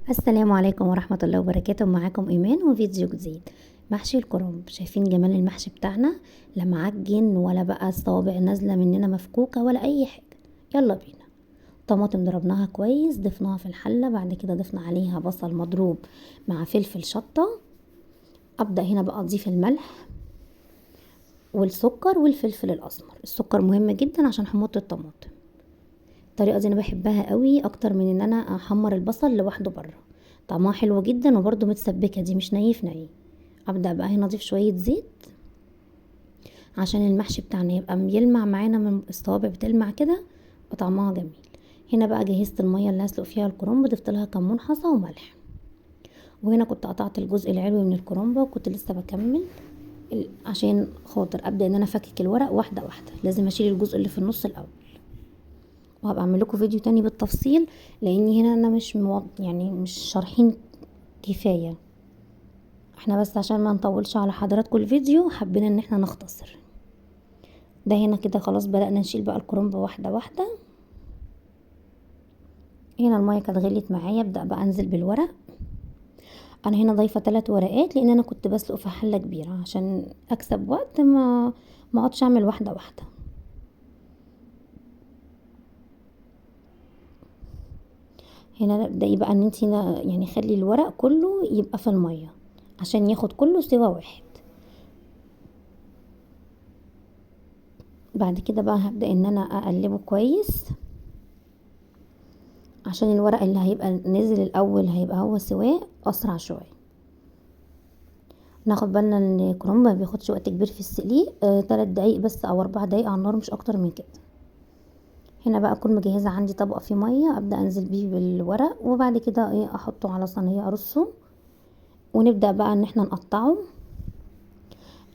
السلام عليكم ورحمة الله وبركاته. معاكم إيمان وفيديو جديد. محشي الكرنب، شايفين جمال المحشي بتاعنا؟ لا معجن ولا بقى الصوابع نازلة مننا مفكوكة ولا أي حاجة. يلا بينا. طماطم ضربناها كويس، ضفناها في الحلة، بعد كده ضفنا عليها بصل مضروب مع فلفل شطة. أبدأ هنا بقى أضيف الملح والسكر والفلفل الأسمر. السكر مهم جدا عشان حموضة الطماطم. الطريقة دي أنا بحبها قوي أكتر من إن أنا أحمر البصل لوحده بره. طعمها حلو جدا وبرده متسبكة، دي مش ني في ني. ابدا بقى هنا اضيف شويه زيت عشان المحشي بتاعنا يبقى يلمع معانا، من الصوابع بتلمع كده وطعمها جميل. هنا بقى جهزت الميه اللي هسلق فيها الكرنب، ضفت لها كمون حصى وملح. وهنا كنت قطعت الجزء العلوي من الكرنبه وكنت لسه بكمل عشان خاطر ابدا ان انا افكك الورق واحده واحده. لازم اشيل الجزء اللي في النص الاول، وهبقى اعمل لكم فيديو تاني بالتفصيل، لاني هنا انا يعني مش شارحين كفايه. احنا بس عشان ما نطولش على حضراتكم الفيديو حبينا ان احنا نختصر. ده هنا كده خلاص بدأنا نشيل بقى الكرنب واحدة واحدة. هنا المية كانت غليت معايا، ابدأ بقى انزل بالورق. انا هنا ضايفة 3 ورقات لان انا كنت بسلق في حلة كبيرة عشان اكسب وقت، ما اقعدش اعمل واحدة واحدة. هنا ابدأي بقى ان انتي يعني خلي الورق كله يبقى في المية عشان ياخد كله سوا واحد. بعد كده بقى هبدأ ان انا اقلبه كويس عشان الورق اللي هيبقى نزل الاول هيبقى هو سواه اسرع شويه. ناخد بالنا ان الكرنب ما بياخدش وقت كبير في السليق، 3 دقايق بس او 4 دقايق على النار، مش اكتر من كده. هنا بقى اكون مجهزه عندي طبق فيه ميه، ابدا انزل بيه بالورق وبعد كده احطه على صينيه ارصه، ونبدا بقى ان احنا نقطعه.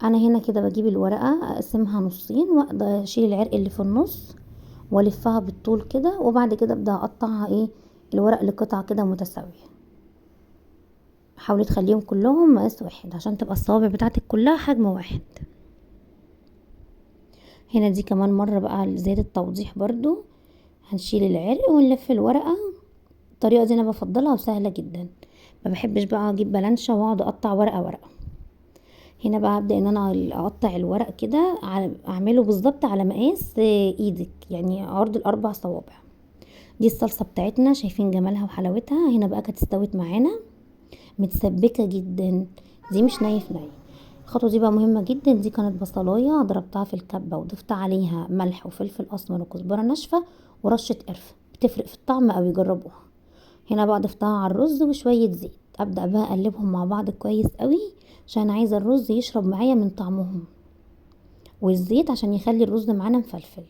انا هنا كده بجيب الورقه اقسمها نصين واقدر اشيل العرق اللي في النص والفها بالطول كده، وبعد كده ابدا اقطعها الورق لقطع كده متساويه. حاولي تخليهم كلهم مقاس واحد عشان تبقى الصوابع بتاعتك كلها حجم واحد. هنا دي كمان مرة بقى زيادة توضيح برضو، هنشيل العرق ونلف الورقة. الطريقة دي انا بفضلها وسهلة جدا، ما بحبش بقى اجيب بلانشة واقعد اقطع ورقة ورقة. هنا بقى ابدأ ان انا اقطع الورق كده اعمله بالظبط على مقاس ايدك، يعني عرض الاربع صوابع. دي الصلصة بتاعتنا، شايفين جمالها وحلاوتها؟ هنا بقى كانت استوت معانا متسبكة جدا، دي مش ني في ني. الخطوة دي بقى مهمة جدا. دي كانت بصلاية ضربتها في الكبة وضفت عليها ملح وفلفل اسمر وكزبرة ناشفة ورشة قرفة، بتفرق في الطعم اوي، جربوها. هنا بقى ضفتها على الرز وشوية زيت، ابدأ بقى اقلبهم مع بعض كويس قوي عشان عايزة الرز يشرب معايا من طعمهم، والزيت عشان يخلي الرز معانا مفلفل.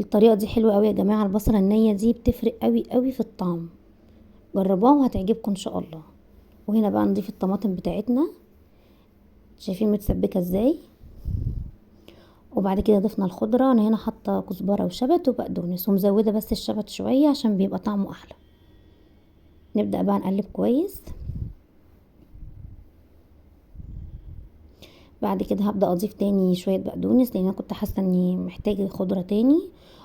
الطريقة دي حلوة قوي يا جماعة، البصلة النية دي بتفرق قوي قوي في الطعم، جربوها وهتعجبكم ان شاء الله. وهنا بقى نضيف الطماطم بتاعتنا، شايفين متسبكه ازاي؟ وبعد كده ضفنا الخضره. انا هنا حاطه كزبره وشبت وبقدونس ومزوده بس الشبت شويه عشان بيبقى طعمه احلى. نبدا بقى نقلب كويس. بعد كده هبدا اضيف تاني شويه بقدونس لان انا كنت حاسه اني محتاجه خضره تاني،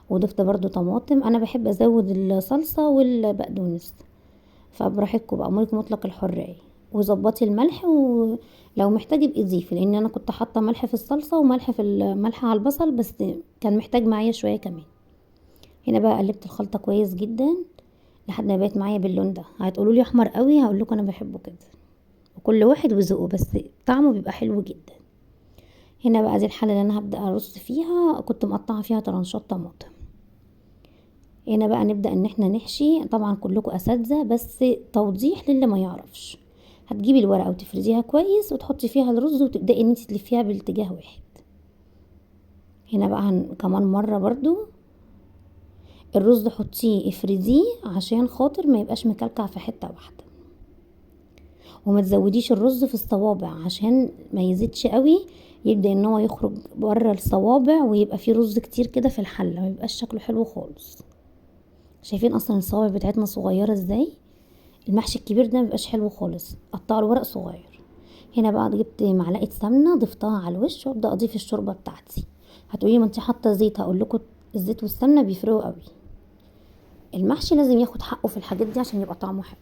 وضفت برضو طماطم. انا بحب ازود الصلصه والبقدونس، فبراحتكم بقى، ملك مطلق الحريه. وظبطي الملح، ولو محتاجه ابقي ضيفي، لان انا كنت حاطه ملح في الصلصه وملح في الملح على البصل، بس كان محتاج معايا شويه كمان. هنا بقى قلبت الخلطه كويس جدا لحد ما بقت معايا باللون ده. هتقولوا لي احمر قوي، هقول لكم انا بحبه كده، وكل واحد وذوقه، بس طعمه بيبقى حلو جدا. هنا بقى دي الحله اللي انا هبدا ارص فيها، كنت مقطعه فيها طرنشات طماطم. هنا بقى نبدأ ان احنا نحشي. طبعا كلكم اساتذة، بس توضيح للي ما يعرفش. هتجيبي الورقة وتفرديها كويس وتحطي فيها الرز وتبدأي ان انت تلفيها باتجاه واحد. هنا بقى كمان مرة برضو الرز حطيه افرديه عشان خاطر ما يبقاش مكلكع في حتة واحدة، وما تزوديش الرز في الصوابع عشان ما يزيدش قوي، يبدأ ان هو يخرج بره الصوابع ويبقى فيه رز كتير كده في الحلة، ما يبقاش شكله حلو خالص. شايفين اصلا الصوابع بتاعتنا صغيرة ازاي؟ المحشي الكبير ده مبيبقاش حلو خالص، قطعوا الورق صغير. هنا بقى جبت معلقه سمنه ضفتها على الوش وابدا اضيف الشوربه بتاعتي. هتقولي ما انت حاطه زيت، هقول لكم الزيت والسمنه بيفرقوا قوي. المحشي لازم ياخد حقه في الحاجات دي عشان يبقى طعمه حلو.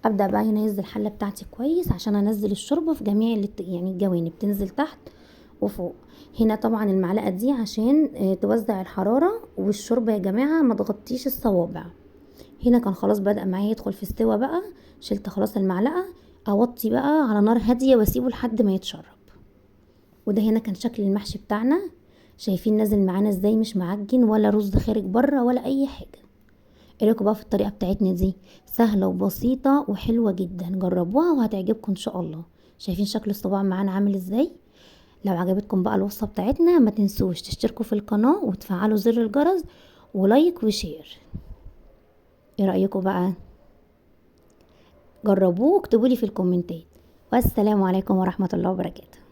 ابدا بقى هنا اهز الحله بتاعتي كويس عشان انزل الشوربه في جميع يعني الجوانب، تنزل تحت وفوق. هنا طبعا المعلقه دي عشان توزع الحراره، والشوربه يا جماعه ما تغطيش الصوابع. هنا كان خلاص بدأ معايا يدخل في استوى بقى، شلت خلاص المعلقه، اوطي بقى على نار هاديه واسيبه لحد ما يتشرب. وده هنا كان شكل المحشي بتاعنا. شايفين نازل معانا ازاي؟ مش معجن ولا رز خارج بره ولا اي حاجه. ايه رايكم بقى في الطريقه بتاعتنا دي؟ سهله وبسيطه وحلوه جدا، جربوها وهتعجبكم ان شاء الله. شايفين شكل الصباع معانا عامل ازاي؟ لو عجبتكم بقى الوصفه بتاعتنا ما تنسوش تشتركوا في القناه وتفعلوا زر الجرس ولايك وشير. ايه رايكم بقى؟ جربوه واكتبوا لي في الكومنتات. والسلام عليكم ورحمه الله وبركاته.